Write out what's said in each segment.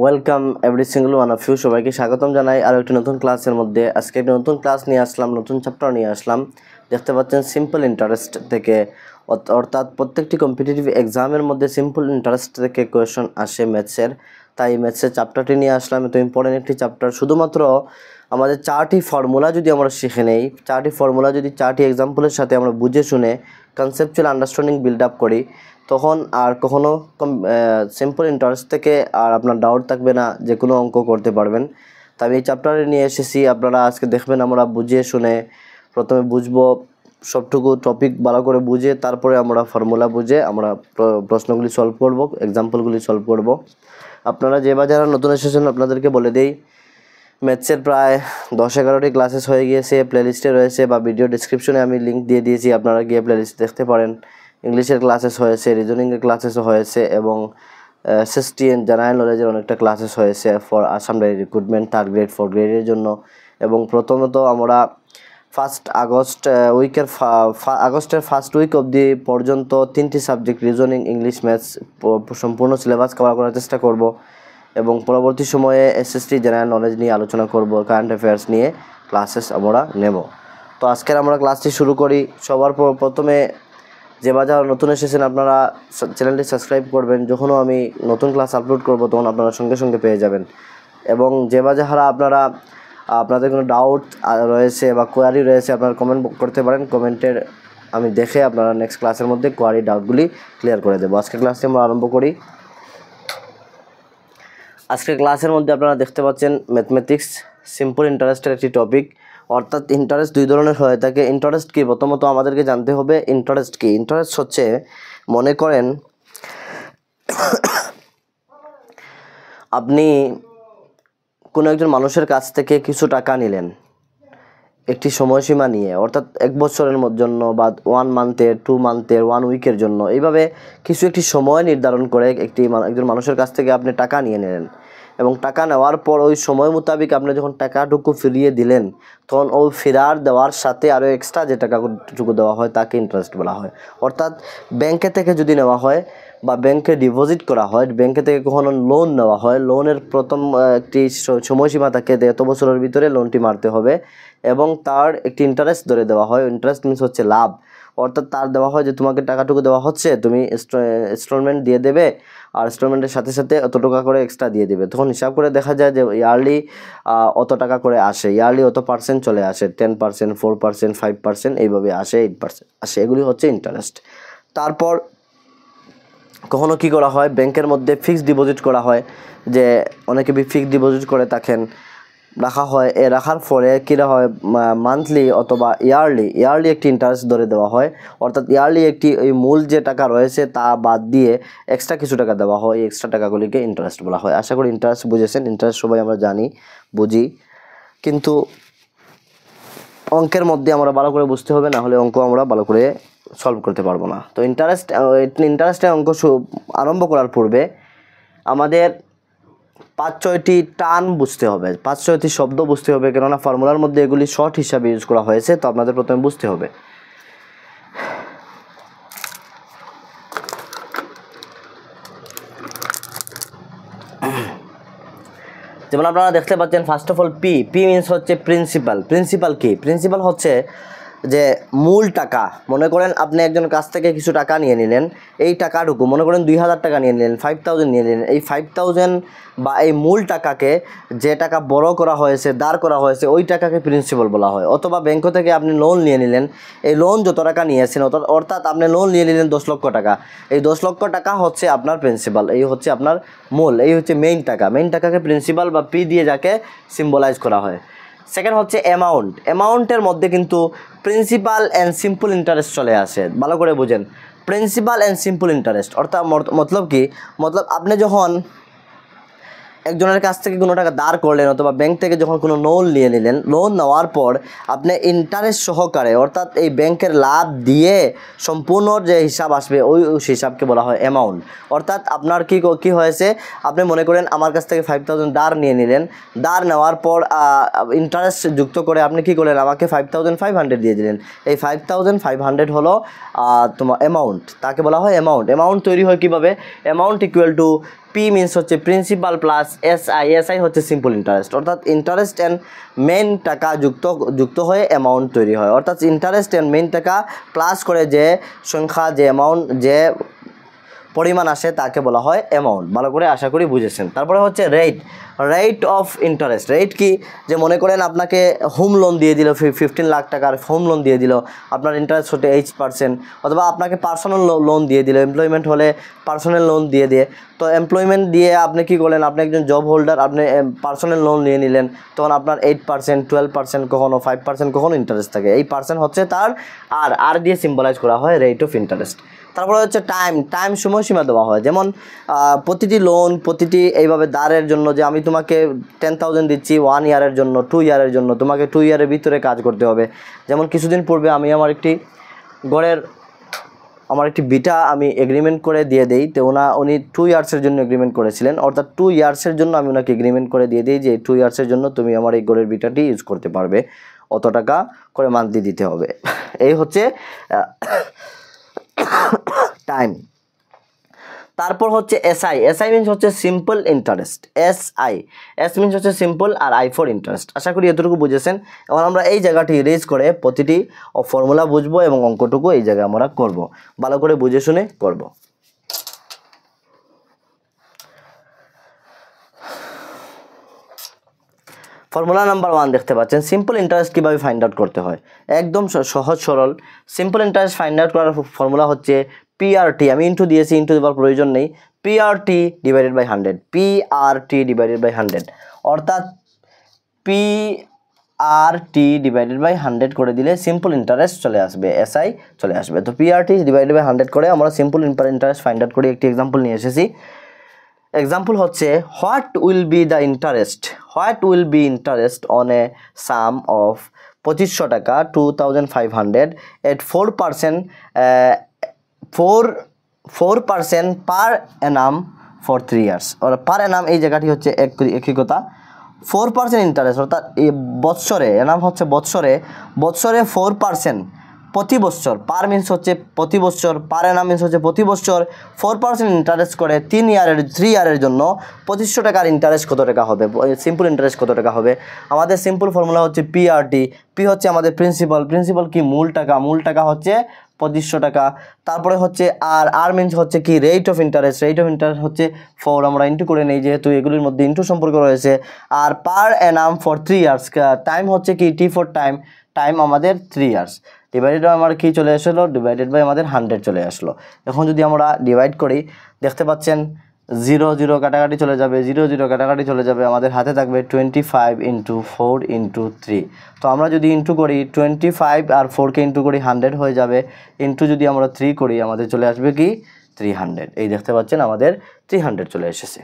Welcome every single one of you. সবাইকে স্বাগতম জানাই আরও একটি নতুন ক্লাসের মধ্যে। আজকে একটি নতুন ক্লাস নিয়ে আসলাম, নতুন চ্যাপ্টার নিয়ে আসলাম। দেখতে পাচ্ছেন সিম্পল ইন্টারেস্ট থেকে, অর্থাৎ প্রত্যেকটি কম্পিটিটিভ এক্সামের মধ্যে সিম্পল ইন্টারেস্ট থেকে কোয়েশন আসে ম্যাথসের। তাই ম্যাথসের চ্যাপ্টারটি নিয়ে আসলাম। এত ইম্পর্টেন্ট একটি চ্যাপ্টার। শুধুমাত্র আমাদের চারটি ফর্মুলা যদি আমরা শিখে নেই, চারটি ফর্মুলা যদি চারটি এক্সাম্পলের সাথে আমরা বুঝে শুনে কনসেপচুয়াল আন্ডারস্ট্যান্ডিং বিল্ড আপ করি, তখন আর কখনো সিম্পল ইন্টারেস্ট থেকে আর আপনার ডাউট থাকবে না, যে কোনো অঙ্ক করতে পারবেন। তাই আমি এই চ্যাপ্টারে নিয়ে এসেছি। আপনারা আজকে দেখবেন আমরা বুঝিয়ে শুনে প্রথমে বুঝবো সবটুকু টপিক ভালো করে বুঝে, তারপরে আমরা ফর্মুলা বুঝে আমরা প্রশ্নগুলি সলভ করব, এক্সাম্পলগুলি সলভ করব। আপনারা যে বা যারা নতুন এসেছেন আপনাদেরকে বলে দেই, ম্যাথসের প্রায় 10-11টি ক্লাসেস হয়ে গিয়েছে, প্লেলিস্টে রয়েছে বা ভিডিও ডিসক্রিপশনে আমি লিঙ্ক দিয়ে দিয়েছি, আপনারা গিয়ে প্লেলিস্ট দেখতে পারেন। ইংলিশের ক্লাসেস হয়েছে, রিজনিংয়ের ক্লাসেসও হয়েছে এবং এসএসটি এন্ড জেনারেল নলেজের অনেকটা ক্লাসেস হয়েছে for Assam diary recruitment 3rd grade 4th গ্রেডের জন্য। এবং প্রথমত আমরা আগস্টের ফার্স্ট উইক অবধি পর্যন্ত 3টি সাবজেক্ট রিজনিং, ইংলিশ, ম্যাথস সম্পূর্ণ সিলেবাস কভার করার চেষ্টা করব এবং পরবর্তী সময়ে এসএসটি জেনারেল নলেজ নিয়ে আলোচনা করব, কারেন্ট অ্যাফেয়ার্স নিয়ে ক্লাসেস আমরা নেব। তো আজকের আমরা ক্লাসটি শুরু করি। সবার প্রথমে যে যারা নতুন এসেছেন আপনারা চ্যানেলটি সাবস্ক্রাইব করবেন। যখনও আমি নতুন ক্লাস আপলোড করব তখন আপনারা সঙ্গে সঙ্গে পেয়ে যাবেন। এবং যে যারা আপনাদের কোনো ডাউট রয়েছে বা কোয়ারি রয়েছে, আপনারা কমেন্ট করতে পারেন। কমেন্টের আমি দেখে আপনারা নেক্সট ক্লাসের মধ্যে কোয়ারি ডাউটগুলি ক্লিয়ার করে দেবো। আজকের ক্লাসটি আমরা আরম্ভ করি। আজকের ক্লাসের মধ্যে আপনারা দেখতে পাচ্ছেন ম্যাথমেটিক্স সিম্পল ইন্টারেস্টের একটি টপিক। অর্থাৎ ইন্টারেস্ট দুই ধরনের হয়ে থাকে। ইন্টারেস্ট কি, প্রথমত আমাদেরকে জানতে হবে ইন্টারেস্ট কি। ইন্টারেস্ট হচ্ছে, মনে করেন আপনি কোনো একজন মানুষের কাছ থেকে কিছু টাকা নিলেন একটি সময়সীমা নিয়ে, অর্থাৎ 1 বছরের জন্য বা 1 মান্থের, 2 মান্থের, 1 উইকের জন্য, এইভাবে কিছু একটি সময় নির্ধারণ করে একজন মানুষের কাছ থেকে আপনি টাকা নিয়ে নিলেন। এবং টাকা নেওয়ার পর ওই সময় মোতাবেক আপনি যখন টাকাটুকু ফিরিয়ে দিলেন, তখন ওই ফেরার দেওয়ার সাথে আরও এক্সট্রা যে টাকাটুকু দেওয়া হয় তাকে ইন্টারেস্ট বলা হয়। অর্থাৎ ব্যাংকে থেকে যদি নেওয়া হয় বা ব্যাংকে ডিপোজিট করা হয়, ব্যাংকে থেকে কখনো লোন নেওয়া হয়, লোনের প্রথম একটি সময়সীমা থাকে, এত বছরের ভিতরে লোনটি মারতে হবে এবং তার একটি ইন্টারেস্ট ধরে দেওয়া হয়। ইন্টারেস্ট মিনস হচ্ছে লাভ। অর্থাৎ তার দেওয়া হয় যে তোমাকে টাকাটুকু দেওয়া হচ্ছে, তুমি ইনস্টলমেন্ট দিয়ে দেবে, আর ইনস্টলমেন্টের সাথে সাথে অত টাকা করে এক্সট্রা দিয়ে দেবে। তখন হিসাব করে দেখা যায় যে ইয়ারলি অত টাকা করে আসে, ইয়ারলি অত পার্সেন্ট চলে আসে, 10%, 4%, 5% এইভাবে আসে, 8% আসে। এগুলি হচ্ছে ইন্টারেস্ট। তারপর কখনো কি করা হয়, ব্যাংকের মধ্যে ফিক্সড ডিপোজিট করা হয়, যে অনেকে ফিক্সড ডিপোজিট করে থাকেন, রাখা হয়। রাখার পরে কীরা হয়, মান্থলি অথবা ইয়ারলি একটি ইন্টারেস্ট ধরে দেওয়া হয়। অর্থাৎ ইয়ারলি একটি ওই মূল যে টাকা রয়েছে তা বাদ দিয়ে এক্সট্রা কিছু টাকা দেওয়া হয়। এই এক্সট্রা টাকাগুলিকে ইন্টারেস্ট বলা হয়। আশা করি ইন্টারেস্ট বুঝেছেন। ইন্টারেস্ট সবাই আমরা বুঝি, কিন্তু অঙ্কের মধ্যে আমরা ভালো করে বুঝতে হবে, না হলে অঙ্ক আমরা ভালো করে সলভ করতে পারবো না। তো ইন্টারেস্টের অঙ্ক আরম্ভ করার পূর্বে আমাদের 5-6টি টার্ম বুঝতে হবে, 5-6টি শব্দ বুঝতে হবে, কেননা ফর্মুলার মধ্যে এগুলি শর্ট হিসাবে ইউজ করা হয়েছে। তো আপনাদের প্রথমে বুঝতে হবে। যেমন আপনারা দেখতে পাচ্ছেন, first of all P means হচ্ছে প্রিন্সিপাল। প্রিন্সিপাল কি? প্রিন্সিপাল হচ্ছে যে মূল টাকা। মনে করেন আপনি একজন কাছ থেকে কিছু টাকা নিয়ে নিলেন, এই টাকাটুকু মনে করেন 2000 টাকা নিয়ে নিলেন, 5000 নিয়ে নিলেন। এই 5000 বা এই মূল টাকাকে, যে টাকা বড় করা হয়েছে, দাঁড় করা হয়েছে, ওই টাকাকে প্রিন্সিপাল বলা হয়। অথবা ব্যাংক থেকে আপনি লোন নিয়ে নিলেন, এই লোন যত টাকা নিয়েছেন, অর্থাৎ আপনি লোন নিয়ে নিলেন 10 লক্ষ টাকা, এই 10 লক্ষ টাকা হচ্ছে আপনার প্রিন্সিপাল, এই হচ্ছে আপনার মূল, এই হচ্ছে মেইন টাকা। মেইন টাকাকে প্রিন্সিপাল বা পি দিয়ে যাকে সিম্বলাইজ করা হয়। সেকেন্ড হচ্ছে অ্যামাউন্ট। অ্যামাউন্টের মধ্যে কিন্তু প্রিন্সিপাল অ্যান্ড সিম্পল ইন্টারেস্ট চলে আসে। ভালো করে বুঝেন, প্রিন্সিপাল অ্যান্ড সিম্পল ইন্টারেস্ট অর্থাৎ মতলব কি? মতলব আপনি যখন একজনের কাছ থেকে কোনো টাকা দাঁড় করলেন অথবা ব্যাংক থেকে যখন কোনো লোন নিয়ে নিলেন, লোন নেওয়ার পর আপনি ইন্টারেস্ট সহকারে, অর্থাৎ এই ব্যাংকের লাভ দিয়ে সম্পূর্ণ যে হিসাব আসবে ওই হিসাবকে বলা হয় অ্যামাউন্ট। অর্থাৎ আপনার কি হয়েছে, আপনি মনে করেন আমার কাছ থেকে 5000 দাঁড় নিয়ে নিলেন, দাঁড় নেওয়ার পর ইন্টারেস্ট যুক্ত করে আপনি কি করলেন, আমাকে 5500 দিয়ে দিলেন। এই 5500 হলো তোমার অ্যামাউন্ট, তাকে বলা হয় অ্যামাউন্ট। অ্যামাউন্ট তৈরি হয় কীভাবে? Amount equal to P means হচ্ছে প্রিন্সিপাল প্লাস এসআই, এসআই হচ্ছে সিম্পল ইন্টারেস্ট, অর্থাৎ ইন্টারেস্ট অ্যান্ড মেইন টাকা যুক্ত হয়ে অ্যামাউন্ট তৈরি হয়, অর্থাৎ ইন্টারেস্ট অ্যান্ড মেইন টাকা প্লাস করে যে সংখ্যা, যে অ্যামাউন্ট, যে পরিমাণ আসে তাকে বলা হয় অ্যামাউন্ট। ভালো করে আশা করি বুঝেছেন। তারপরে হচ্ছে রেট অফ ইন্টারেস্ট। রেট কি, যে মনে করেন আপনাকে হোম লোন দিয়ে দিল, 15 লাখ টাকার হোম লোন দিয়ে দিল, আপনার ইন্টারেস্ট হচ্ছে 8%, অথবা আপনাকে পার্সোনাল লোন দিয়ে দিল, এমপ্লয়মেন্ট হলে পার্সোনাল লোন দিয়ে তো এমপ্লয়মেন্ট দিয়ে আপনি কি করলেন, আপনি একজন জব হোল্ডার, আপনি পার্সোনাল লোন নিয়ে নিলেন, তখন আপনার 8%, 12%, কখনো 5%, কখনো ইন্টারেস্ট থাকে। এই পার্সেন্ট হচ্ছে তার আর দিয়ে সিম্বলাইজ করা হয় রেট অফ ইন্টারেস্ট। তারপরে হচ্ছে টাইম, সময়সীমা দেওয়া হয়, যেমন প্রতিটি লোন, প্রতিটি এইভাবে দাঁড়ের জন্য, যে আমি তোমাকে 10,000 দিচ্ছি 1 ইয়ারের জন্য, 2 ইয়ারের জন্য, তোমাকে 2 ইয়ারের ভিতরে কাজ করতে হবে। যেমন কিছুদিন পূর্বে আমি আমার একটি বিটা আমি এগ্রিমেন্ট করে দিয়ে দেই, তো উনি 2 ইয়ার্সের জন্য এগ্রিমেন্ট করেছিলেন, অর্থাৎ 2 ইয়ার্সের জন্য আমি ওনাকে এগ্রিমেন্ট করে দিয়ে দিই যে 2 ইয়ার্সের জন্য তুমি আমার এই গড়ের বিটাটি ইউজ করতে পারবে, অত টাকা করে মান্থলি দিতে হবে। এই হচ্ছে টাইম। তারপর হচ্ছে এসআই মিনস হচ্ছে সিম্পল ইন্টারেস্ট, এস মিনস হচ্ছে সিম্পল, আর আই ফর ইন্টারেস্ট। আশা করি এতটুকু বুঝেছেন। এখন আমরা এই জায়গাটি রেজ করে প্রতিটি ফর্মুলা বুঝবো এবং অঙ্কটুকু এই জায়গায় আমরা করব, ভালো করে বুঝে শুনে করব। ফর্মুলা নাম্বার 1 দেখতে পাচ্ছেন, সিম্পল ইন্টারেস্ট কীভাবে ফাইন্ড আউট করতে হয়, একদম সহজ সরল। সিম্পল ইন্টারেস্ট ফাইন্ড আউট করার ফর্মুলা হচ্ছে পিআরটি, আমি ইন্টু দিয়েছি, ইন্টু দেওয়ার প্রয়োজন নেই, PRT divided by 100, PRT divided by 100, অর্থাৎ পিআরটি ডিভাইডেড বাই 100 করে দিলে সিম্পল ইন্টারেস্ট চলে আসবে, এসআই চলে আসবে। তো পিআরটি ডিভাইডেড বাই 100 করে আমরা সিম্পল ইন্টারেস্ট ফাইন্ড আউট করি। একটি এক্সাম্পল নিয়ে এসেছি। এক্সাম্পল হচ্ছে what will be interest on a some of 2500 টাকা 2500 এট 4% পার অ্যানাম ফর 3 ইয়ার্স। পার অ্যানাম এই জায়গাটি হচ্ছে একই কথা, 4% ইন্টারেস্ট, অর্থাৎ এই বৎসরে, অ্যানাম হচ্ছে বৎসরে 4%, প্রতি বছর, পার মিনস হচ্ছে প্রতি বছর, পার অ্যানাম মিনস হচ্ছে প্রতি বছর 4% ইন্টারেস্ট করে 3 ইয়ারের জন্য 2500 টাকার ইন্টারেস্ট কত টাকা হবে, সিম্পল ইন্টারেস্ট কত টাকা হবে। আমাদের সিম্পল ফর্মুলা হচ্ছে পিআরটি, পি হচ্ছে আমাদের প্রিন্সিপাল কি মূল টাকা হচ্ছে 2500 টাকা। তারপরে হচ্ছে আর মিনস হচ্ছে কি রেট অফ ইন্টারেস্ট হচ্ছে 4, আমরা ইন্টু করে নেই যেহেতু এগুলির মধ্যে ইন্টু সম্পর্ক রয়েছে। আর পার অ্যানাম ফর 3 ইয়ার্স, টাইম হচ্ছে কি টি ফর টাইম আমাদের 3 ইয়ার্স, ডিভাইডেড বাই আমার কি চলে আসলো, ডিভাইডেড বাই আমাদের 100 চলে আসলো। এখন যদি আমরা ডিভাইড করি, দেখতে পাচ্ছেন 0 কাটাকাটি চলে যাবে, 0 কাটাকাটি চলে যাবে, আমাদের হাতে থাকবে 25 × 4 × 3। তো আমরা যদি ইন্টু করি 25 আর 4কে ইন্টু করি 100 হয়ে যাবে, ইন্টু যদি আমরা 3 করি আমাদের চলে আসবে কি 300। এই দেখতে পাচ্ছেন আমাদের 300 চলে এসেছে,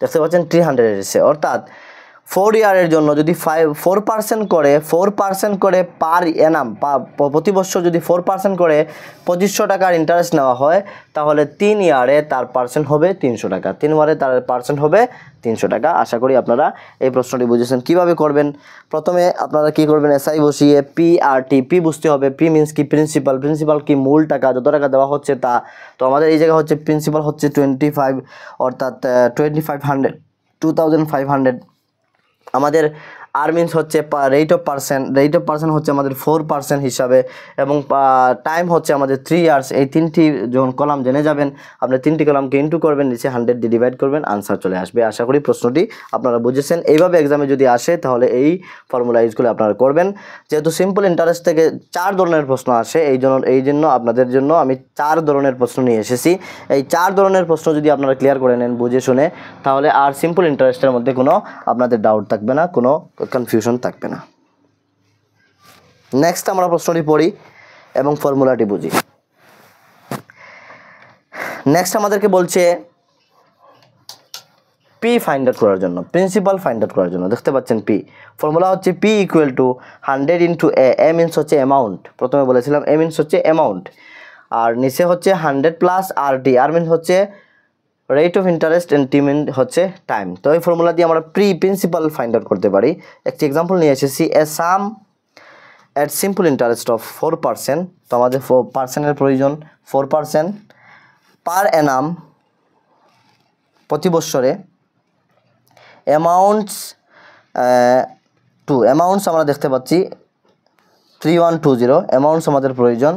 দেখতে পাচ্ছেন 300 এসেছে। অর্থাৎ 4 ইয়ারের জন্য যদি 4% করে পার অ্যানাম, প্রতি বছর যদি 4% করে 2500 টাকার ইন্টারেস্ট নেওয়া হয়, তাহলে 3 ইয়ারে তার পার্সেন্ট হবে 300 টাকা, 3 ইয়ারে তার পার্সেন্ট হবে 300 টাকা। আশা করি আপনারা এই প্রশ্নটি বুঝেছেন। কিভাবে করবেন, প্রথমে আপনারা কি করবেন, এসআই বসিয়ে পিআরটি, পি বুঝতে হবে, পি মিনস কি প্রিন্সিপাল কি মূল টাকা, যত টাকা দেওয়া হচ্ছে তা। তো আমাদের এই জায়গায় হচ্ছে প্রিন্সিপাল হচ্ছে 25, অর্থাৎ 2500 আমাদের আর মিনস হচ্ছে রেট অফ পার্সেন্ট হচ্ছে আমাদের 4% হিসাবে, এবং টাইম হচ্ছে আমাদের 3 ইয়ার্স। এই তিনটি যখন কলাম জেনে যাবেন, আপনি 3টি কলামকে ইন্টু করবেন, নিচে 100 দিয়ে ডিভাইড করবেন, আনসার চলে আসবে। আশা করি প্রশ্নটি আপনারা বুঝেছেন। এইভাবে এক্সামে যদি আসে তাহলে এই ফর্মুলা ইউজগুলো আপনারা করবেন। যেহেতু সিম্পল ইন্টারেস্ট থেকে 4 ধরনের প্রশ্ন আসে, এই জন্য আপনাদের জন্য আমি 4 ধরনের প্রশ্ন নিয়ে এসেছি। এই 4 ধরনের প্রশ্ন যদি আপনারা ক্লিয়ার করে নেন বুঝে শুনে, তাহলে আর সিম্পল ইন্টারেস্টের মধ্যে কোনো আপনাদের ডাউট থাকবে না, কোনো কনফিউশন থাকবে না। নেক্সট আমরা প্রশ্নটি পড়ি এবং ফর্মুলাটি বুঝি। নেক্সট আমাদেরকে বলছে পি ফাইন্ড আউট করার জন্য, প্রিন্সিপাল ফাইন্ড আউট করার জন্য। দেখতে পাচ্ছেন পি, ফর্মুলা হচ্ছে P equal to 100 × a means হচ্ছে অ্যামাউন্ট, প্রথমে বলেছিলাম এ মিনস হচ্ছে অ্যামাউন্ট, আর নিচে হচ্ছে 100 প্লাস আর মিনস হচ্ছে রেট অফ ইন্টারেস্ট এন্ড টি মিন হচ্ছে টাইম। তো এই ফর্মুলা দিয়ে আমরা প্রিন্সিপাল ফাইন্ড আউট করতে পারি। একটি এক্সাম্পল নিয়ে এসেছি, এ সাম অ্যাট সিম্পল ইন্টারেস্ট অফ 4%। তো আমাদের পার্সেন্টের প্রয়োজন, 4% পার অ্যানাম প্রতি বৎসরে অ্যামাউন্টস আমরা দেখতে পাচ্ছি 3120 অ্যামাউন্টস আমাদের প্রয়োজন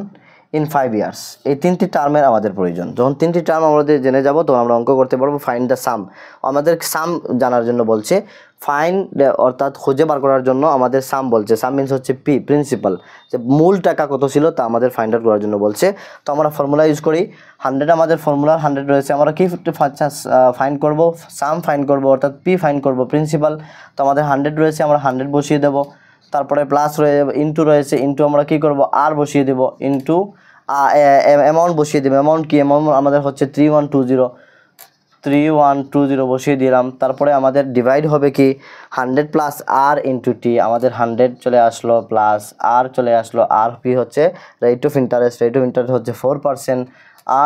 ইন 5 ইয়ার্স। এই 3টি টার্মের আমাদের প্রয়োজন। যখন 3টি টার্ম আমাদের জেনে যাব তখন আমরা অঙ্ক করতে পারবো। ফাইন্ড দ্য সাম, আমাদের সাম জানার জন্য বলছে। ফাইন্ড অর্থাৎ খুঁজে বার করার জন্য আমাদের সাম বলছে। সাম মিনস হচ্ছে পি, প্রিন্সিপাল, যে মূল টাকা কত ছিল তা আমাদের ফাইন্ড আউট করার জন্য বলছে। তো আমরা ফর্মুলা ইউজ করি। 100 আমাদের ফর্মুলা 100 রয়েছে। আমরা কি ফাইন্ড করব? সাম ফাইন্ড করব, অর্থাৎ পি ফাইন্ড করব, প্রিন্সিপাল। তো আমাদের 100 রয়েছে, আমরা 100 বসিয়ে দেব। তারপরে প্লাস ইন্টু রয়েছে, ইন্টু আমরা কি করব? আর বসিয়ে দেব, ইন্টু অ্যামাউন্ট বসিয়ে দেব। অ্যামাউন্ট কি? অ্যামাউন্ট আমাদের হচ্ছে 3120 বসিয়ে দিলাম। তারপরে আমাদের ডিভাইড হবে কি 100 প্লাস আর ইন্টু টি। আমাদের 100 চলে আসলো, প্লাস আর চলে আসলো। আর পি হচ্ছে rate of interest, rate of interest হচ্ছে 4%,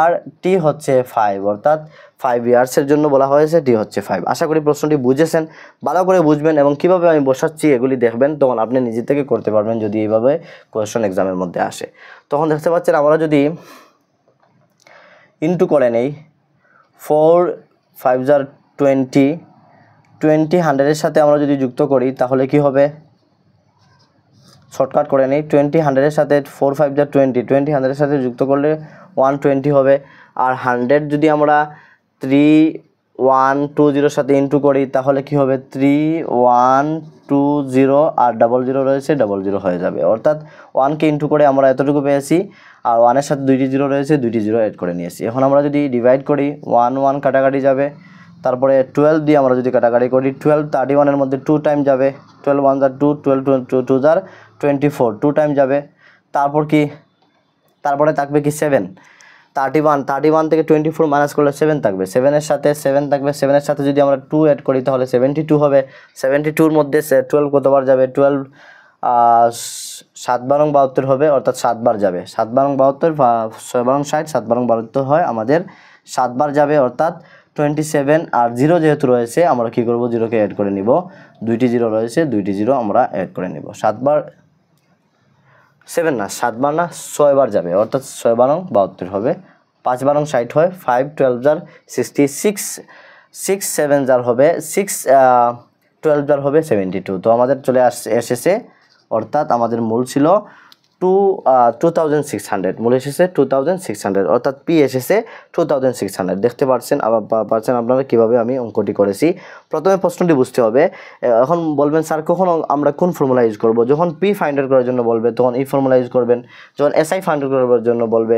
আর টি হচ্ছে 5, অর্থাৎ 5 ইয়ার্সের জন্য বলা হয়েছে, টি হচ্ছে 5। আশা করি প্রশ্নটি বুঝেছেন, ভালো করে বুঝবেন এবং কীভাবে আমি বসাচ্ছি এগুলি দেখবেন, তখন আপনি নিজে থেকে করতে পারবেন যদি এইভাবে কোয়েশ্চন এক্সামের মধ্যে আসে। তখন দেখতে পাচ্ছেন আমরা যদি ইন্টু করে নেই 4 5 20, 100-এর সাথে আমরা যদি যুক্ত করি তাহলে কি হবে? শর্টকাট করে নেই, 100-এর সাথে 4 5 20, 100-এর সাথে যুক্ত করলে 120 হবে। আর 100 যদি আমরা 3120 সাথে ইন্টু করি তাহলে কি হবে? 3120 আর 00 রয়েছে, 00 হয়ে যাবে। অর্থাৎ 1কে ইন্টু করে আমরা এতটুকু পেয়েছি, আর 1-এর সাথে 2টি 0 রয়েছে, 2টি 0 অ্যাড করে নিয়েছি। এখন আমরা যদি ডিভাইড করি 1 কাটাকাটি যাবে। তারপরে 12 দিয়ে আমরা যদি কাটাকাটি করি 12 31-এর মধ্যে 2 টাইম যাবে, 12 1 2, 12 2 24, 2 টাইম যাবে। তারপর কি? তারপরে থাকবে কি 7, 31 থেকে 24 মাইনাস করলে 7 থাকবে, 7-এর সাথে 7 থাকবে। 7-এর সাথে যদি আমরা 2 অ্যাড করি তাহলে 72 হবে। 72-র মধ্যে 12 কতবার যাবে? 12 7 বারং 72 হবে, অর্থাৎ 7 বার যাবে। 7 বারং 72, 6 বারং 60, 7 বারং 72 হয়, আমাদের 7 বার যাবে, অর্থাৎ 27। আর 0 যেহেতু রয়েছে আমরা কি করব? 0কে অ্যাড করে নিব। 2টি 0 রয়েছে, 2টি 0 আমরা অ্যাড করে নিব। 7 বার 7 না, 7 বার না, 6 বার যাবে, অর্থাৎ 6 বারং 72 হবে। 5 বারং 60 হয়, 5 12 66, 6 7 হবে 6, 12 হবে 72। তো আমাদের চলে এসেছে, অর্থাৎ আমাদের মূল ছিল 2600, মূল এসেছে 2600, অর্থাৎ পি এসেছে 2600। দেখতে পাচ্ছেন আপনারা কীভাবে আমি অঙ্কটি করেছি। প্রথমে প্রশ্নটি বুঝতে হবে। এখন বলবেন স্যার কখন আমরা কোন ফর্মুলা ইউজ করব? যখন পি ফাইন্ড আউট করার জন্য বলবে তখন এই ফর্মুলা ইউজ করবেন। যখন এসআই ফাইন্ড আউট করার জন্য বলবে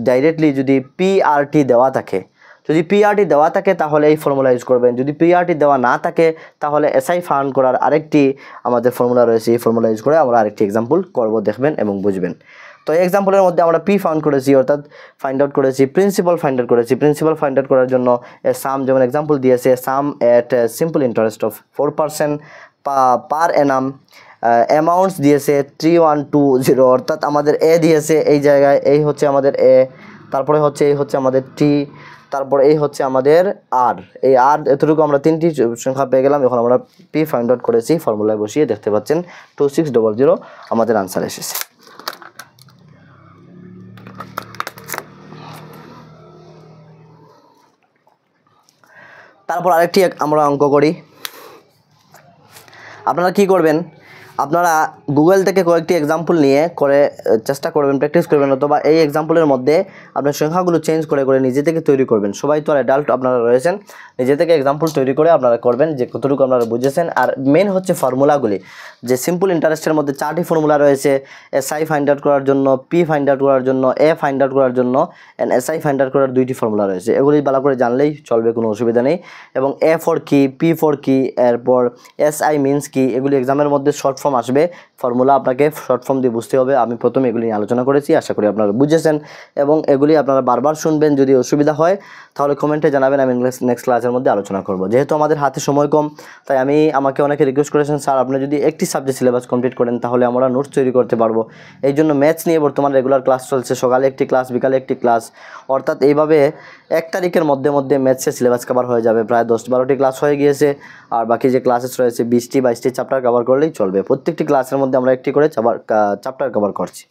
ডাইরেক্টলি যদি পিআরটি দেওয়া থাকে, যদি পিআরটি দেওয়া থাকে তাহলে এই ফর্মুলা ইউজ করবেন। যদি পিআরটি দেওয়া না থাকে তাহলে এসআই ফাইন্ড করার আরেকটি আমাদের ফর্মুলা রয়েছে, এই ফর্মুলা ইউজ করে আমরা আরেকটি এক্সাম্পল করব, দেখবেন এবং বুঝবেন। তো এই এক্সাম্পলের মধ্যে আমরা পি ফাইন্ড করেছি, অর্থাৎ ফাইন্ড আউট করেছি, প্রিন্সিপাল ফাইন্ড আউট করেছি। প্রিন্সিপাল ফাইন্ড আউট করার জন্য সাম, যেমন এক্সাম্পল দিয়েছে, sum at simple interest of 4% per annum. Amounts দিয়েছে 3120, অর্থাৎ আমাদের এ দিয়েছে এই জায়গায়, এই হচ্ছে আমাদের এ, তারপরে হচ্ছে এই হচ্ছে আমাদের টি, তারপরে এই হচ্ছে আমাদের আর। এই আর এতটুকু আমরা 3টি সংখ্যা পেয়ে গেলাম। এখন আমরা পি ফাইন্ড আউট করেছি, ফর্মুলায় বসিয়ে দেখতে পাচ্ছেন 2600 আমাদের আনসার এসেছে। তারপর আরেকটি আমরা অঙ্ক করি। আপনারা কি করবেন? আপনারা গুগল থেকে কয়েকটি এক্সাম্পল নিয়ে করে চেষ্টা করবেন, প্র্যাকটিস করবেন, অথবা এই এক্সাম্পলের মধ্যে আপনার সংখ্যাগুলো চেঞ্জ করে করে নিজে থেকে তৈরি করবেন। সবাই তো আর অ্যাডাল্ট আপনারা রয়েছেন, নিজে থেকে এক্সাম্পল তৈরি করে আপনারা করবেন যে কতটুকু আপনারা বুঝেছেন। আর মেন হচ্ছে ফর্মুলাগুলি, যে সিম্পল ইন্টারেস্টের মধ্যে 4টি ফর্মুলা রয়েছে, এসআই ফাইন্ড আউট করার জন্য, পি ফাইন্ড আউট করার জন্য, এ ফাইন্ড আউট করার জন্য, অ্যান্ড এসআই ফাইন্ড আউট করার 2টি ফর্মুলা রয়েছে। এগুলি ভালো করে জানলেই চলবে, কোনো অসুবিধা নেই। এবং এ ফর কি, পি ফর কি, এরপর এসআই মিনস কি, এগুলি এক্সামের মধ্যে শর্ট ফর্ম আসবে, ফর্মুলা আপনাকে শর্ট ফর্ম দিয়ে বুঝতে হবে। আমি প্রথমে এগুলি নিয়ে আলোচনা করেছি, আশা করি আপনারা বুঝেছেন এবং এগুলি আপনারা বারবার শুনবেন। যদি অসুবিধা হয় তাহলে কমেন্টে জানাবেন, আমি নেক্সট ক্লাসের মধ্যে আলোচনা করব। যেহেতু আমাদের হাতে সময় কম, তাই আমাকে অনেকে রিকোয়েস্ট করেছেন স্যার আপনি যদি একটি সাবজেক্ট সিলেবাস কমপ্লিট করেন তাহলে আমরা নোটস তৈরি করতে পারবো। এই জন্য ম্যাথস নিয়ে বর্তমানে রেগুলার ক্লাস চলছে, সকালে একটি ক্লাস, বিকালে একটি ক্লাস, অর্থাৎ এইভাবে 1 তারিখের মধ্যে ম্যাথসের সিলেবাস কভার হয়ে যাবে। প্রায় 10-12টি ক্লাস হয়ে গিয়েছে, আর বাকি যে ক্লাসেস রয়েছে 20-22টি চ্যাপ্টার কভার করলেই চলবে। প্রত্যেকটি ক্লাসের মধ্যে আমরা একটি করে চ্যাপ্টার কভার করছি।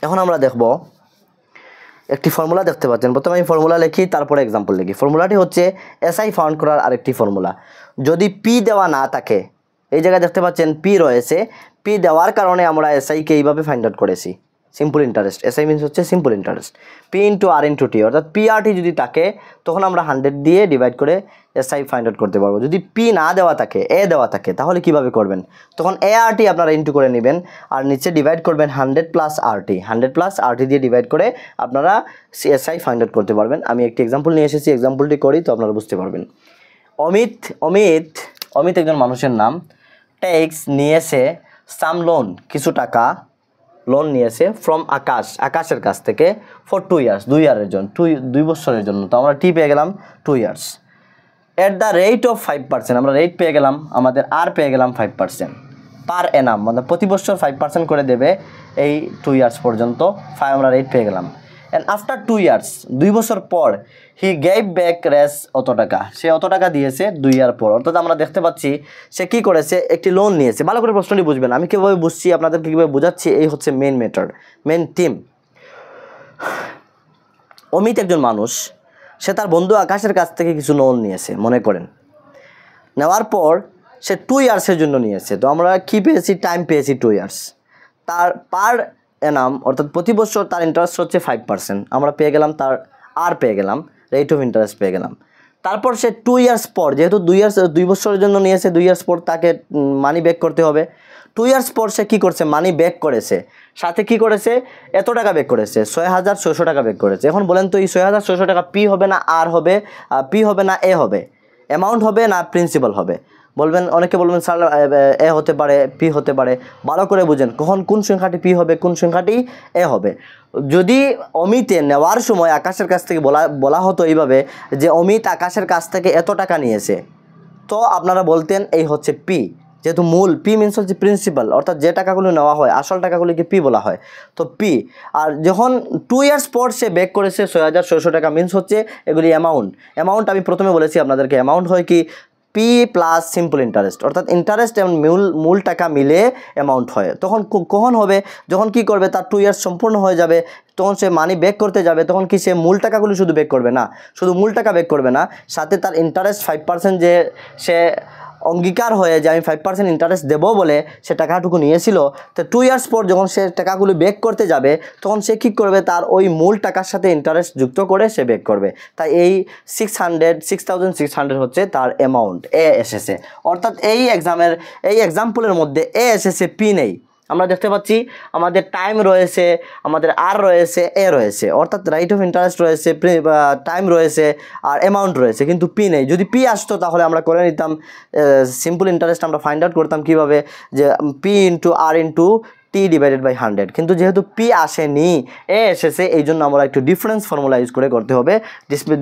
এখন আমরা দেখব একটি ফর্মুলা দেখতে পাচ্ছেন। প্রথমে আমি ফর্মুলা লিখি, তারপরে এক্সাম্পল লিখি। ফর্মুলাটি হচ্ছে এসআই ফাউন্ড করার আরেকটি ফর্মুলা। যদি পি দেওয়া না থাকে, এই জায়গায় দেখতে পাচ্ছেন পি রয়েছে, পি দেওয়ার কারণে আমরা এসআইকে এইভাবে ফাইন্ড আউট করেছি, সিম্পল ইন্টারেস্ট। এসআই মিনস হচ্ছে simple interest, P into R into টি, অর্থাৎ পি আর টি যদি থাকে তখন আমরা 100 দিয়ে ডিভাইড করে এসআই ফাইন্ড আউট করতে পারবো। যদি পি না দেওয়া থাকে, এ দেওয়া থাকে, তাহলে কিভাবে করবেন? তখন এ আর টি আপনারা ইন্টু করে নেবেন আর নিচে ডিভাইড করবেন 100 প্লাস আর টি, 100 প্লাস আর টি দিয়ে ডিভাইড করে আপনারা এসআই ফাইন্ড আউট করতে পারবেন। আমি একটি এক্সাম্পল নিয়ে এসেছি, এক্সাম্পলটি করি তো আপনারা বুঝতে পারবেন। অমিত একজন মানুষের নাম। টেক্স নিয়েছে সাম লোন, কিছু টাকা লোন নিয়েছে ফ্রম আকাশের কাছ থেকে ফর 2 ইয়ার্স, 2 ইয়ারের জন্য, 2 বছরের জন্য। তো আমরা টি পেয়ে গেলাম 2 years at the rate of 5%। আমরা রেট পেয়ে গেলাম, আমাদের আর পেয়ে গেলাম 5% পার এনাম, মানে প্রতি বছর 5% করে দেবে এই 2 ইয়ার্স পর্যন্ত। আমরা রেট পেয়ে গেলাম। অ্যান্ড আফটার 2 ইয়ার্স, 2 বছর পর, হি গেভ ব্যাক রেস অত টাকা, সে অত টাকা দিয়েছে 2 ইয়ার পর। অর্থাৎ আমরা দেখতে পাচ্ছি সে কী করেছে, একটি লোন নিয়েছে। ভালো করে প্রশ্নটি বুঝবেন, আমি কীভাবে বুঝছি আপনাদেরকে কীভাবে বোঝাচ্ছি, এই হচ্ছে main matter, main theme. Amit একজন মানুষ, সে তার বন্ধু আকাশের কাছ থেকে কিছু লোন নিয়েছে মনে করেন। নেওয়ার পর সে 2 ইয়ার্সের জন্য নিয়েছে। তো আমরা কী পেয়েছি, টাইম পেয়েছি 2 ইয়ার্স। তার পার এনাম অর্থাৎ প্রতি বছর তার ইন্টারেস্ট হচ্ছে 5%। আমরা পেয়ে গেলাম, তার আর পেয়ে গেলাম, রেট অফ ইন্টারেস্ট পেয়ে গেলাম। তারপর সে 2 ইয়ার্স পর, যেহেতু 2 বছরের জন্য নিয়েছে, 2 ইয়ার্স পর তাকে মানি ব্যাক করতে হবে। 2 ইয়ার্স পর সে কী করছে, মানি ব্যাক করেছে, সাথে কি করেছে, এত টাকা ব্যাক করেছে, 6600 টাকা ব্যাক করেছে। এখন বলেন তো এই 6600 টাকা পি হবে না আর হবে, পি হবে না এ হবে, অ্যামাউন্ট হবে না প্রিন্সিপাল হবে? বলবেন, অনেকে বলবেন স্যার এ হতে পারে, পি হতে পারে। ভালো করে বুঝেন কখন কোন সংখ্যাটি পি হবে, কোন সংখ্যাটি এ হবে। যদি অমিতে নেওয়ার সময় আকাশের কাছ থেকে বলা হতো এইভাবে যে অমিত আকাশের কাছ থেকে এত টাকা নিয়েছে, তো আপনারা বলতেন এই হচ্ছে পি, যেহেতু মূল, পি মিনস হচ্ছে প্রিন্সিপাল, অর্থাৎ যে টাকাগুলো নেওয়া হয় আসল টাকাগুলিকে পি বলা হয়, তো পি। আর যখন 2 ইয়ার্স পর সে ব্যাক করেছে 6600 টাকা, মিনস হচ্ছে এগুলি অ্যামাউন্ট আমি প্রথমে বলেছি আপনাদেরকে, অ্যামাউন্ট হয় কি পি প্লাস সিম্পল ইন্টারেস্ট, অর্থাৎ ইন্টারেস্ট এবং মূল টাকা মিলে অ্যামাউন্ট হয়। তখন কখন হবে, যখন কি করবে, তার 2 ইয়ার্স সম্পূর্ণ হয়ে যাবে, তখন সে মানি ব্যাক করতে যাবে, তখন কি সে মূল টাকাগুলি শুধু ব্যাক করবে না, শুধু মূল টাকা ব্যাক করবে না, সাথে তার ইন্টারেস্ট 5% যে সে অঙ্গীকার হয়ে যে আমি 5% ইন্টারেস্ট দেবো বলে সে টাকাটুকু নিয়েছিল, তো 2 ইয়ার্স পর যখন সে টাকাগুলো ব্যাক করতে যাবে তখন সে কী করবে, তার ওই মূল টাকার সাথে ইন্টারেস্ট যুক্ত করে সে ব্যাক করবে। তাই এই 6600 হচ্ছে তার অ্যামাউন্ট, এ এসেছে। অর্থাৎ এই এক্সাম্পলের মধ্যে এ এসেছে, পি নেই। আমরা দেখতে পাচ্ছি আমাদের টাইম রয়েছে, আমাদের আর রয়েছে, এ রয়েছে, অর্থাৎ রাইট অফ ইন্টারেস্ট রয়েছে, টাইম রয়েছে আর অ্যামাউন্ট রয়েছে, কিন্তু পি নেই। যদি পি আসতো তাহলে আমরা করে নিতাম সিম্পল ইন্টারেস্ট, আমরা ফাইন্ড আউট করতাম কীভাবে, যে P into R into T divided by 100। কিন্তু যেহেতু পি আসেনি, এ এসেছে, এই জন্য আমরা একটু ডিফারেন্স ফর্মুলা ইউজ করে করতে হবে।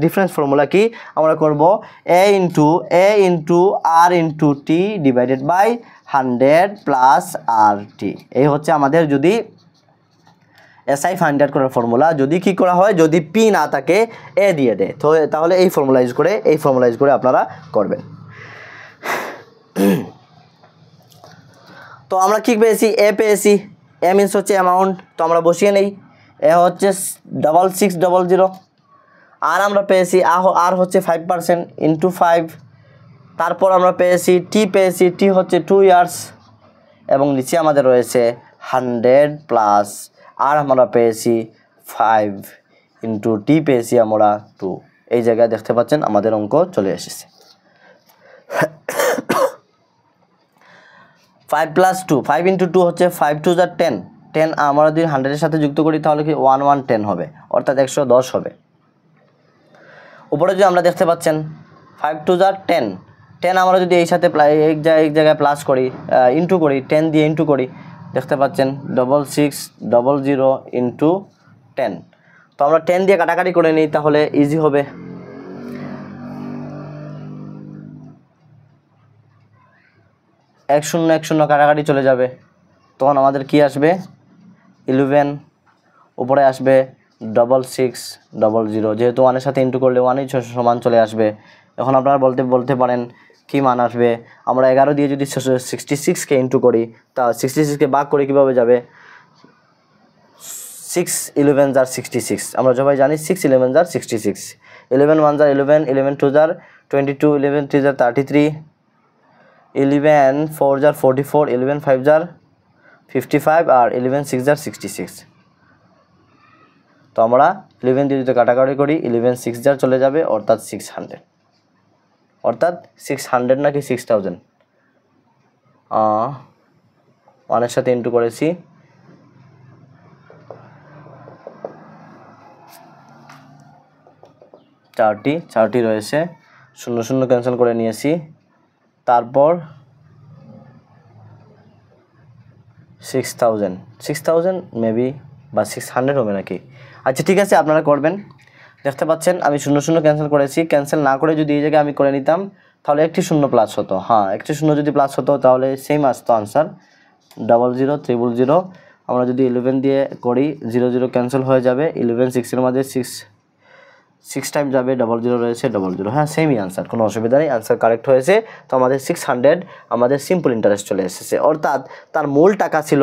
ডিফারেন্স ফর্মুলা কি আমরা করব, A into R into T divided by 100 plus R T. এই হচ্ছে আমাদের যদি এসআই ফাইন্ড আউট করার ফর্মুলা। যদি কি করা হয়, যদি পি না থাকে এ দিয়ে দেয়, তো তাহলে এই ফর্মুলা ইউজ করে আপনারা করবেন। তো আমরা কি পেয়েছি, এ পেয়েছি, এ মিনস হচ্ছে অ্যামাউন্ট, তো আমরা বসিয়ে নেই, এ হচ্ছে 6600, আর আমরা পেয়েছি আর হচ্ছে 5% ইন্টু 5, তারপর আমরা পেয়েছি টি হচ্ছে 2 ইয়ার্স, এবং নিচে আমাদের রয়েছে 100 প্লাস আর আমরা পেয়েছি 5 ইন্টু টি পেয়েছি আমরা 2। এই জায়গায় দেখতে পাচ্ছেন আমাদের অঙ্ক চলে এসেছে। 5 প্লাস 2, 5 ইন্টু 2 হচ্ছে 5 2 যা 10, আমরা যদি 100-এর সাথে যুক্ত করি তাহলে কি 1110 হবে, অর্থাৎ 110 হবে। উপরে যদি আমরা দেখতে পাচ্ছেন 5 2 যা 10 আমরা যদি এই সাথে এক জায়গায় প্লাস করি, ইন্টু করি, 10 দিয়ে ইন্টু করি, দেখতে পাচ্ছেন 6600 ইন্টু 10। তো আমরা 10 দিয়ে কাটাকাটি করে নিই, তাহলে ইজি হবে। এক শূন্য কাটাকাটি চলে যাবে, তখন আমাদের কি আসবে 11, উপরে আসবে 6600, যেহেতু 1-এর সাথে ইন্টু করলে 1-ই সমান চলে আসবে। এখন আপনারা বলতে পারেন কি মান আসবে, আমরা 11 দিয়ে যদি 66কে ইন্টু করি, তা 66কে ভাগ করে কীভাবে যাবে, 6 11 जार 66 আমরা সবাই জানি 6 11 jar 66 11 1 jar 11 11 2 jar 22 11 3 jar 33 11 4 jar 44 11 5 jar 55 আর 11 6 जार 66 তো আমরা 11 দিয়ে যদি কাটাকাটি করি 11 6 जार চলে যাবে অর্থাৎ 600 অর্থাৎ 600 নাকি 6000 1 এর সাথে ইনটু করেছি চারটি রয়েছে 0 0 ক্যান্সেল করে নিয়েছি তারপর 6000 মেবি বা 600 হবে নাকি আচ্ছা ঠিক আছে আপনারা করবেন দেখতে পাচ্ছেন আমি 0 0 ক্যান্সেল করেছি ক্যান্সেল না করে যদি এই জায়গায় আমি করে নিতাম তাহলে একটি 0 প্লাস হতো হ্যাঁ একটি 0 যদি প্লাস হতো তাহলে সেম আসতো आंसर 00 000 আমরা যদি 11 দিয়ে করি 00 ক্যান্সেল হয়ে যাবে 11 6 এর মধ্যে 6 টাইম যাবে 00 রয়েছে 00 হ্যাঁ সেমই आंसर কোনো অসুবিধা নেই आंसर কারেক্ট হয়েছে তো আমাদের 600 আমাদের সিম্পল ইন্টারেস্ট চলে এসেছে অর্থাৎ তার মূল টাকা ছিল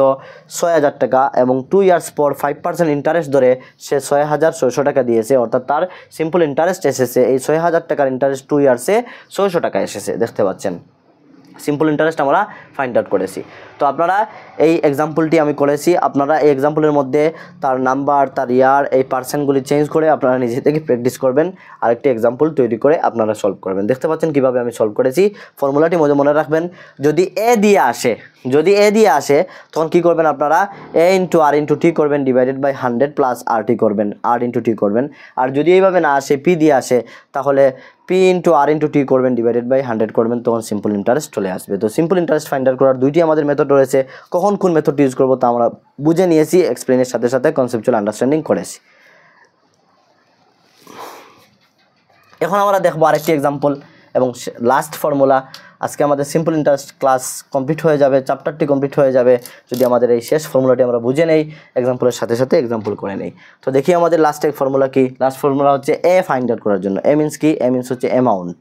6000 টাকা এবং 2 ইয়ার্স পর 5% ইন্টারেস্ট ধরে সে 6600 টাকা দিয়েছে অর্থাৎ তার সিম্পল ইন্টারেস্ট এসেছে এই 6000 টাকার ইন্টারেস্ট 2 ইয়ার্সে 600 টাকা এসেছে দেখতে পাচ্ছেন সিম্পল ইন্টারেস্ট আমরা ফাইন্ড আউট করেছি তো আপনারা এই एग्जांपलটি আমি করেছি আপনারা এই एग्जांपलेর মধ্যে তার নাম্বার তার ইয়ার এই পার্সেন্টগুলি চেঞ্জ করে আপনারা নিজে থেকে প্র্যাকটিস করবেন আরেকটি एग्जांपल তৈরি করে আপনারা সলভ করবেন দেখতে পাচ্ছেন কিভাবে আমি সলভ করেছি ফর্মুলাটি মনে রাখবেন যদি a দিয়ে আসে তখন কি করবেন আপনারা a * r * t করবেন ডিভাইডেড বাই 100 প্লাস rt করবেন r * t করবেন আর যদি এইভাবে না আসে p দিয়ে আসে তাহলে p * r * t করবেন ডিভাইডেড বাই 100 করবেন তখন সিম্পল ইন্টারেস্ট চলে আসবে তো সিম্পল ইন্টারেস্ট ফাইন্ড আউট করার দুইটি আমাদের মেথড রয়েছে কখন কোন মেথডটি ইউজ করব তা আমরা বুঝে নিয়েছি এক্সপ্লেইনের সাথে সাথে কনসেপচুয়াল আন্ডারস্ট্যান্ডিং করেছি এখন আমরা দেখব আরেকটি एग्जांपल এবং লাস্ট ফর্মুলা আজকে আমাদের সিম্পল ইন্টারেস্ট ক্লাস কমপ্লিট হয়ে যাবে চ্যাপ্টারটি কমপ্লিট হয়ে যাবে যদি আমাদের এই শেষ ফর্মুলাটি আমরা বুঝে নেই एग्जांपलेর সাথে সাথে एग्जांपल করে নেই তো দেখি আমাদের লাস্ট এক ফর্মুলা কি লাস্ট ফর্মুলা হচ্ছে a ফাইন্ড আউট করার জন্য a মিন্স কি a মিন্স হচ্ছে অ্যামাউন্ট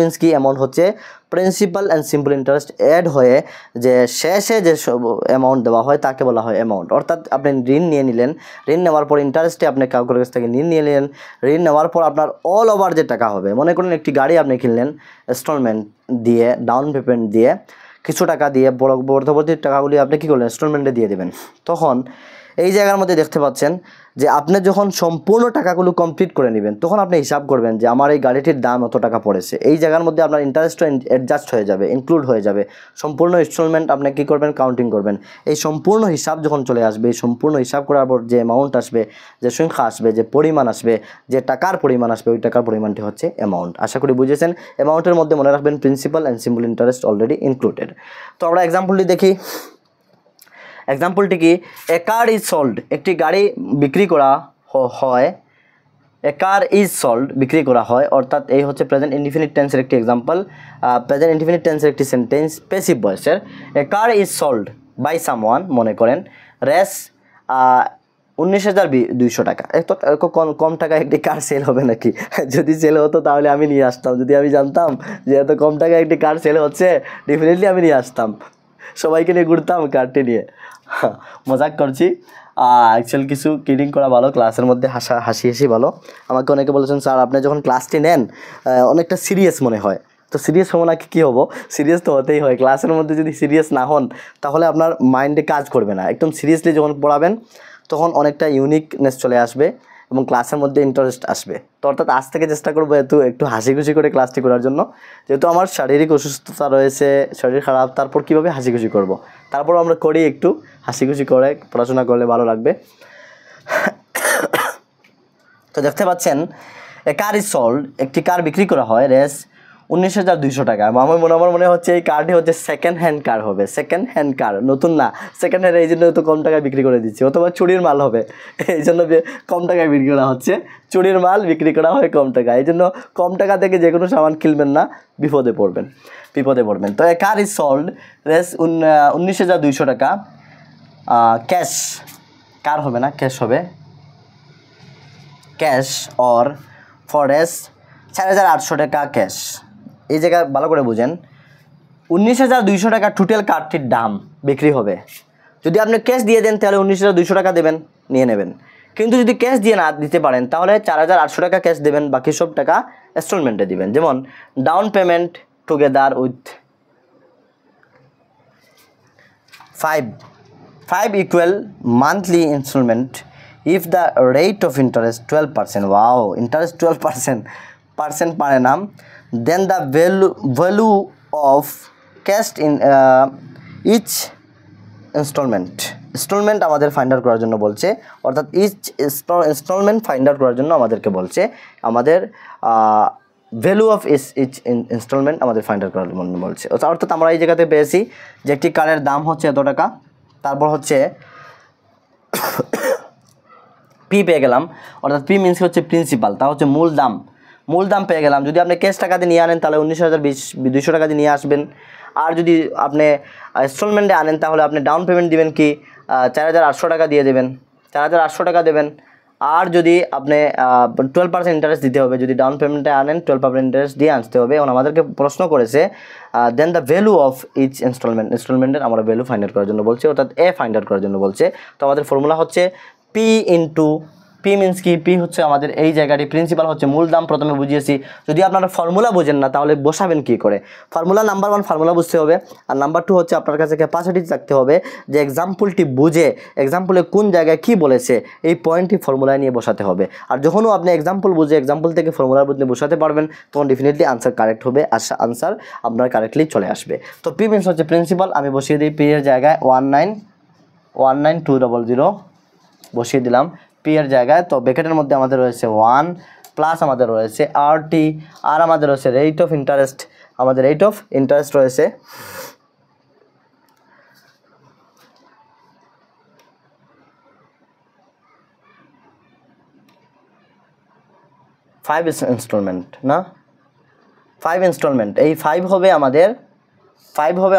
মিন্স কি অ্যামাউন্ট হচ্ছে principal and simple interest add হয়ে যে শেষে যে অ্যামাউন্ট দেওয়া হয় তাকে বলা হয় অ্যামাউন্ট অর্থাৎ আপনি ঋণ নিয়ে নিলেন ঋণ নেওয়ার পর ইন্টারেস্টে আপনি কাউকের কাছ থেকে নিয়ে নিলেন ঋণ নেওয়ার পর আপনার অল ওভার যে টাকা হবে মনে করুন একটি গাড়ি আপনি কিনলেন ইনস্টলমেন্ট দিয়ে ডাউন পেমেন্ট দিয়ে কিছু টাকা দিয়ে পরবর্তী টাকাগুলি আপনি কী করলেন ইনস্টলমেন্টে দিয়ে দেবেন তখন এই জায়গার মধ্যে দেখতে পাচ্ছেন যে আপনি যখন সম্পূর্ণ টাকাগুলো কমপ্লিট করে নেবেন তখন আপনি হিসাব করবেন যে আমার এই গাড়িটির দাম এত টাকা পড়েছে এই জায়গার মধ্যে আপনার ইন্টারেস্টও অ্যাডজাস্ট হয়ে যাবে ইনক্লুড হয়ে যাবে সম্পূর্ণ ইনস্টলমেন্ট আপনি কী করবেন কাউন্টিং করবেন এই সম্পূর্ণ হিসাব যখন চলে আসবে এই সম্পূর্ণ হিসাব করার পর যে অ্যামাউন্ট আসবে যে সংখ্যা আসবে যে পরিমাণ আসবে যে টাকার পরিমাণ আসবে ওই টাকার পরিমাণটি হচ্ছে অ্যামাউন্ট আশা করি বুঝেছেন অ্যামাউন্টের মধ্যে মনে রাখবেন principal and simple interest already included তো আমরা एग्जांपलটি দেখি एग्जांपलটি কি এ কার ইজ সোল্ড একটি গাড়ি বিক্রি করা হয় এ কার ইজ সোল্ড বিক্রি করা হয় অর্থাৎ এই হচ্ছে প্রেজেন্ট ইনডিফিনিট টেন্সের একটি एग्जांपल প্রেজেন্ট ইনডিফিনিট টেন্সের একটি সেন্টেন্স প্যাসিভ ভয়েসের a car is sold by someone মনে করেন রেস 19200 টাকা এত কম টাকায় একটি কার সেল হবে নাকি যদি সেল হতো তাহলে আমি নিয়ে আসতাম যদি আমি জানতাম যে এত কম টাকায় একটি কার সেল হচ্ছে ডেফিনেটলি আমি নিয়ে আসতাম সবাইকে নিয়ে ঘুরতাম কারটি নিয়ে মজাক করছি অ্যাকচুয়ালি কিছু কিডিং করা ভালো ক্লাসের মধ্যে হাসি ভালো আমাকে অনেকে বলেছেন স্যার আপনি যখন ক্লাসটি নেন অনেকটা সিরিয়াস মনে হয় তো সিরিয়াস হবো নাকি কী হবো সিরিয়াস তো হতেই হয় ক্লাসের মধ্যে যদি সিরিয়াস না হন তাহলে আপনার মাইন্ডে কাজ করবে না একদম সিরিয়াসলি যখন পড়াবেন তখন অনেকটা ইউনিকনেস চলে আসবে এবং ক্লাসের মধ্যে ইন্টারেস্ট আসবে তো অর্থাৎ আজ থেকে চেষ্টা করবো একটু হাসি খুশি করে ক্লাসটি করার জন্য যেহেতু আমার শারীরিক অসুস্থতা রয়েছে শরীর খারাপ তারপর কীভাবে হাসি খুশি করবো তারপর আমরা করি একটু হাসি খুশি করে পড়াশোনা করলে ভালো লাগবে তো দেখতে পাচ্ছেন এ কার ইজ সোল্ড একটি কার বিক্রি করা হয় রেস 19200 টাকা আমার মনে হচ্ছে এই কারটি হচ্ছে সেকেন্ড হ্যান্ড কার হবে সেকেন্ড হ্যান্ড কার নতুন না সেকেন্ড হ্যান্ড এই জন্য তো কম টাকায় বিক্রি করে দিচ্ছে অথবা চুরির মাল হবে এই জন্য কম টাকায় বিক্রি করা হচ্ছে চুরির মাল বিক্রি করা হয় কম টাকায় এই জন্য কম টাকা থেকে যে কোনো সামান কিনবেন না বিপদে পড়বেন তো এ কার ইজ সোল্ড রেস 19200 টাকা ক্যাশ কার হবে না ক্যাশ হবে ক্যাশ অর ফর রেস 4800 টাকা ক্যাশ এই জায়গায় ভালো করে বুঝেন 19200 টাকা টোটাল কারটির দাম বিক্রি হবে যদি আপনি ক্যাশ দিয়ে দেন তাহলে 19200 টাকা দেবেন নিয়ে নেবেন। কিন্তু যদি ক্যাশ দিয়ে না দিতে পারেন তাহলে 4,800 টাকা ক্যাশ দেবেন, বাকি সব টাকা ইনস্টলমেন্টে দিবেন। যেমন down payment together with 5 equal monthly installment if the rate of interest 12%, wow, interest 12% per annum, then the value of cash in each instalment আমাদের ফাইন্ড আউট করার জন্য বলছে, অর্থাৎ ইচ ইনস্টলমেন্ট ফাইন্ড আউট করার জন্য আমাদেরকে বলছে, আমাদের ভ্যালু অফ ইচ ইনস্টলমেন্ট আমাদের ফাইন্ড আউট করার জন্য বলছে। অর্থাৎ আমরা এই জায়গাতে পেয়েছি যে একটি কারের দাম হচ্ছে এত টাকা, তারপর হচ্ছে পি পেয়ে গেলাম, অর্থাৎ পি মিনস হচ্ছে প্রিন্সিপাল, তা হচ্ছে মূল দাম পেয়ে গেলাম। যদি আপনি ক্যাশ টাকা দিয়ে নিয়ে আনেন তাহলে 19,200 টাকা দিয়ে নিয়ে আসবেন, আর যদি আপনি ইনস্টলমেন্টে আনেন তাহলে আপনি ডাউন পেমেন্ট দিবেন কি 4,800 টাকা দিয়ে দেবেন, 4,800 টাকা দেবেন। আর যদি আপনি 12% ইন্টারেস্ট দিতে হবে, যদি ডাউন পেমেন্টে আনেন 12% ইন্টারেস্ট দিয়ে আনতে হবে। এবং আমাদেরকে প্রশ্ন করেছে দেন দ্য ভ্যালু অফ ইচ ইনস্টলমেন্টের আমরা ভ্যালু ফাইন্ড আউট করার জন্য বলছে, অর্থাৎ এ ফাইন্ড আউট করার জন্য বলছে। তো আমাদের ফর্মুলা হচ্ছে পি ইন্টু পি মিনস কি, পি হচ্ছে আমাদের এই জায়গাটি, প্রিন্সিপাল হচ্ছে মূল দাম, প্রথমে বুঝিয়েছি। যদি আপনারা ফর্মুলা বোঝেন না তাহলে বসাবেন কি করে, ফর্মুলা নাম্বার 1 ফর্মুলা বুঝতে হবে, আর নাম্বার 2 হচ্ছে আপনার কাছে ক্যাপাসিটি থাকতে হবে যে এক্সাম্পলটি বুঝে এক্সাম্পলে কোন জায়গায় কি বলেছে এই পয়েন্টটি ফর্মুলায় নিয়ে বসাতে হবে। আর যখনও আপনি এক্সাম্পল বুঝে এক্সাম্পল থেকে ফর্মুলার মধ্যে বসাতে পারবেন তখন ডেফিনেটলি আনসার কারেক্ট হবে, আনসার আপনার কারেক্টলি চলে আসবে। তো পি মিনস হচ্ছে প্রিন্সিপাল, আমি বসিয়ে দিই পি এর জায়গায় 1,9,200 বসিয়ে দিলাম পি এর জায়গায়। তো ব্র্যাকেটের মধ্যে আমাদের রয়েছে 1 প্লাস আমাদের রয়েছে আরটি, আর আমাদের রয়েছে রেট অফ ইন্টারেস্ট, আমাদের রেট অফ ইন্টারেস্ট রয়েছে 5 ইনস্টলমেন্ট না 5 ইনস্টলমেন্ট, এই 5 হবে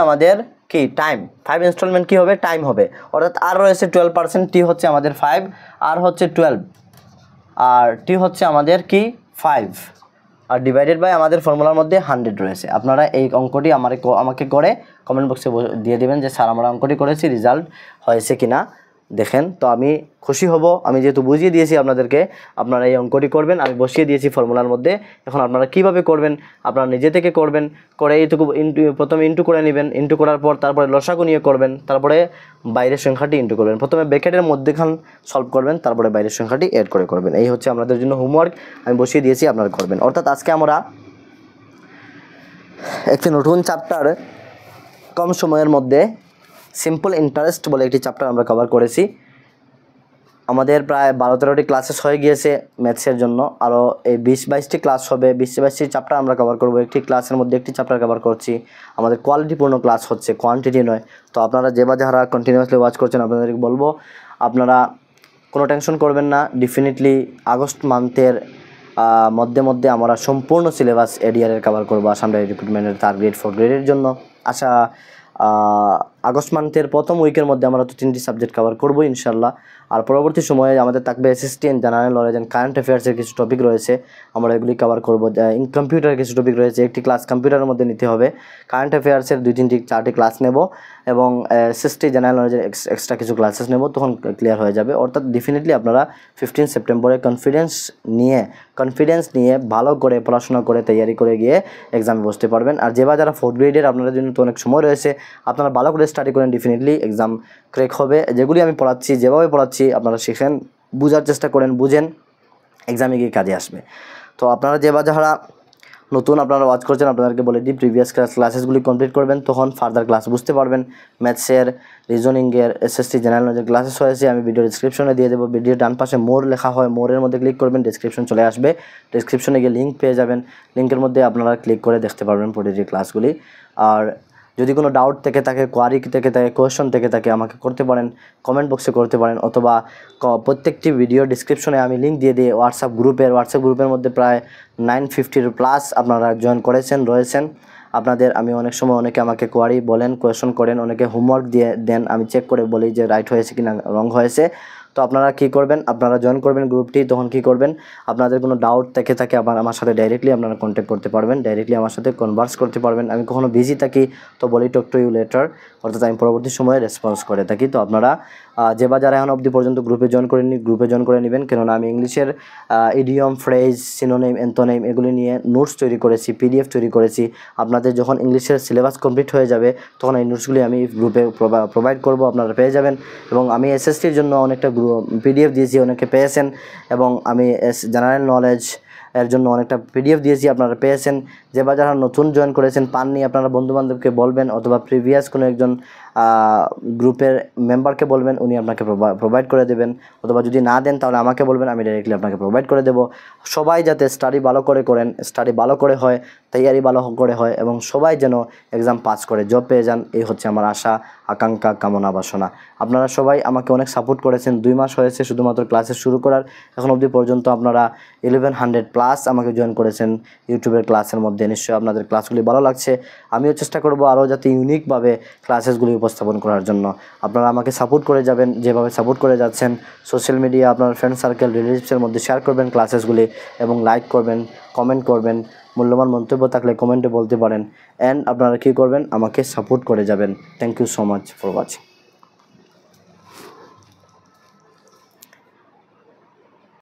আমাদের কি টাইম, 5 ইনস্টলমেন্ট কি হবে টাইম হবে, অর্থাৎ আর রয়েছে 12%, টি হচ্ছে আমাদের 5, আর হচ্ছে 12, আর টি হচ্ছে আমাদের কি 5, আর ডিভাইডেড বাই আমাদের ফর্মুলার মধ্যে 100 রয়েছে। আপনারা এই অঙ্কটি আমাকে করে কমেন্ট বক্সে দিয়ে দেবেন যে স্যার আমরা অঙ্কটি করেছি, রেজাল্ট হয়েছে কিনা দেখেন। তো আমি খুশি হব, আমি যেহেতু বুঝিয়ে দিয়েছি আপনাদেরকে, আপনারা এই অঙ্কটি করবেন, আমি বসিয়ে দিয়েছি ফর্মুলার মধ্যে। এখন আপনারা কিভাবে করবেন, আপনারা নিজে থেকে করবেন, করে এইটুকু প্রথমে ইন্টু করে নেবেন, ইন্টু করার পর তারপরে লসাগু নিয়ে করবেন, তারপরে বাইরের সংখ্যাটি ইন্টু করবেন, প্রথমে ব্র্যাকেটের মধ্যেখান সলভ করবেন, তারপরে বাইরের সংখ্যাটি এড করে করবেন। এই হচ্ছে আপনাদের জন্য হোমওয়ার্ক, আমি বসিয়ে দিয়েছি, আপনারা করবেন। অর্থাৎ আজকে আমরা একটি নতুন চ্যাপ্টার কম সময়ের মধ্যে সিম্পল ইন্টারেস্ট বলে একটি চ্যাপ্টার আমরা কভার করেছি। আমাদের প্রায় 12-13টি ক্লাসেস হয়ে গিয়েছে ম্যাথসের জন্য, আরও এই 20-22টি ক্লাস হবে, 20-22টি চ্যাপ্টার আমরা কভার করব। একটি ক্লাসের মধ্যে একটি চ্যাপ্টার কভার করছি, আমাদের কোয়ালিটিপূর্ণ ক্লাস হচ্ছে, কোয়ান্টিটি নয়। তো আপনারা যারা কন্টিনিউয়াসলি ওয়াচ করছেন আপনাদেরকে বলবো আপনারা কোনো টেনশন করবেন না, ডেফিনেটলি আগস্ট মান্থের মধ্যে আমরা সম্পূর্ণ সিলেবাস এডিআরের কভার করবো, আসাম ডাইরেক্ট রিক্রুটমেন্টের 3 গ্রেড 4 গ্রেডের জন্য। আগস্ট মান্থের প্রথম উইকের মধ্যে আমরা তো 3টি সাবজেক্ট কভার করবো ইনশাল্লাহ। আর পরবর্তী সময়ে আমাদের থাকবে SST and general knowledge and current অ্যাফেয়ার্সের কিছু টপিক রয়েছে, আমরা এগুলি কভার করবো। কম্পিউটারের কিছু টপিক রয়েছে, একটি ক্লাস কম্পিউটারের মধ্যে নিতে হবে, কারেন্ট অ্যাফেয়ার্সের 2-3-4টি ক্লাস নেব, এবং এসএসটি জেনারেল নলেজের এক্সট্রা কিছু ক্লাসেস নেব, তখন ক্লিয়ার হয়ে যাবে। অর্থাৎ ডেফিনেটলি আপনারা 15 সেপ্টেম্বরে কনফিডেন্স নিয়ে ভালো করে পড়াশোনা করে তৈরি করে গিয়ে এক্সামে বসতে পারবেন। আর যারা 4th গ্রেডের আপনাদের জন্য তো অনেক সময় রয়েছে, আপনারা ভালো করে স্টাডি করেন, ডেফিনেটলি এক্সাম ক্র্যাক হবে। যেগুলি আমি পড়াচ্ছি, যেভাবে পড়াচ্ছি আপনারা শিখেন, বোঝার চেষ্টা করেন, বুঝেন, এক্সামে গিয়ে কাজে আসবে। তো আপনারা যারা নতুন আপনারা ওয়াচ করছেন আপনাদেরকে বলে দিই, প্রিভিয়াস ক্লাসেসগুলি কমপ্লিট করবেন, তখন ফার্দার ক্লাস বুঝতে পারবেন। ম্যাথসের, রিজনিংয়ের, এসএসটি জেনারেল নলেজের ক্লাসেস হয়েছে, আমি ভিডিও ডিসক্রিপশনে দিয়ে দেবো। ভিডিওর ডান পাশে মোর লেখা হয়, মোরের মধ্যে ক্লিক করবেন, ডিসক্রিপশন চলে আসবে, ডিসক্রিপশনে গিয়ে লিঙ্ক পেয়ে যাবেন, লিঙ্কের মধ্যে আপনারা ক্লিক করে দেখতে পারবেন প্রতিটি ক্লাসগুলি। আর যদি কোনো ডাউট থেকে থাকে, কোয়ারি থেকে থাকে, কোয়েশ্চন থেকে থাকে, আমাকে করতে পারেন, কমেন্ট বক্সে করতে পারেন, অথবা প্রত্যেকটি ভিডিও ডিসক্রিপশনে আমি লিঙ্ক দিয়ে দিই হোয়াটসঅ্যাপ গ্রুপের মধ্যে প্রায় 950+ আপনারা জয়েন রয়েছেন। আপনাদের আমি অনেক সময় অনেকে আমাকে কোয়ারি বলেন, কোয়েশ্চন করেন, অনেকে হোমওয়ার্ক দিয়ে দেন, আমি চেক করে বলি যে রাইট হয়েছে কি না রং হয়েছে। তো আপনারা কি করবেন, আপনারা জয়েন করবেন গ্রুপটি। তখন কি করবেন, আপনাদের কোনো ডাউট থেকে থাকে আমার সাথে ডাইরেক্টলি আপনারা কন্ট্যাক্ট করতে পারবেন, ডাইরেক্টলি আমার সাথে কনভার্স করতে পারবেন। আমি কখনো বিজি থাকি তো বলি টক টু ইউ লেটার, অর্থাৎ আমি পরবর্তী সময়ে রেসপন্স করে থাকি। তো আপনারা যে বা যারা এখন অবধি পর্যন্ত গ্রুপে জয়েন করে নেবেন, কেননা আমি ইংলিশের ইডিয়ম, ফ্রেজ, সিনোনিম, অ্যান্টোনিম এগুলি নিয়ে নোটস তৈরি করেছি, পিডিএফ তৈরি করেছি। আপনাদের যখন ইংলিশের সিলেবাস কমপ্লিট হয়ে যাবে তখন এই নোটসগুলি আমি গ্রুপে প্রোভাইড করব, আপনারা পেয়ে যাবেন। এবং আমি এসএসটির জন্য অনেকটা পিডিএফ দিয়েছি, অনেকে পেয়েছেন। এবং আমি জেনারেল নলেজ এর জন্য অনেকটা পিডিএফ দিয়েছি, আপনারা পেয়েছেন। যে বা যারা নতুন জয়েন করেছেন পাননি, আপনারা বন্ধুবান্ধবকে বলবেন, অথবা প্রিভিয়াস কোনো একজন গ্রুপের মেম্বারকে বলবেন, উনি আপনাকে প্রোভাইড করে দেবেন। অথবা যদি না দেন তাহলে আমাকে বলবেন, আমি ডাইরেক্টলি আপনাকে প্রোভাইড করে দেবো। সবাই যাতে স্টাডি ভালো করে করেন, স্টাডি ভালো করে হয়, তৈয়ারি ভালো করে হয়, এবং সবাই যেন এক্সাম পাস করে জব পেয়ে যান, এই হচ্ছে আমার আশা, আকাঙ্ক্ষা, কামনা, বাসনা। আপনারা সবাই আমাকে অনেক সাপোর্ট করেছেন, 2 মাস হয়েছে শুধুমাত্র ক্লাসে শুরু করার, এখন অবধি পর্যন্ত আপনারা 1100+ আমাকে জয়েন করেছেন ইউটিউবের ক্লাসের মধ্যে। নিশ্চয়ই আপনাদের ক্লাসগুলি ভালো লাগছে। আমিও চেষ্টা করব আরও যাতে ইউনিকভাবে ক্লাসেসগুলি উপস্থাপন করার জন্য। আপনারা আমাকে সাপোর্ট করে যাবেন, যেভাবে সাপোর্ট করে যাচ্ছেন। সোশ্যাল মিডিয়া, আপনার ফ্রেন্ড সার্কেল, রিলেটিভসের মধ্যে শেয়ার করবেন ক্লাসেসগুলি, এবং লাইক করবেন, কমেন্ট করবেন, মূল্যবান মন্তব্য থাকলে কমেন্টে বলতে পারেন। অ্যান্ড আপনারা কী করবেন, আমাকে সাপোর্ট করে যাবেন। Thank you so much for watching.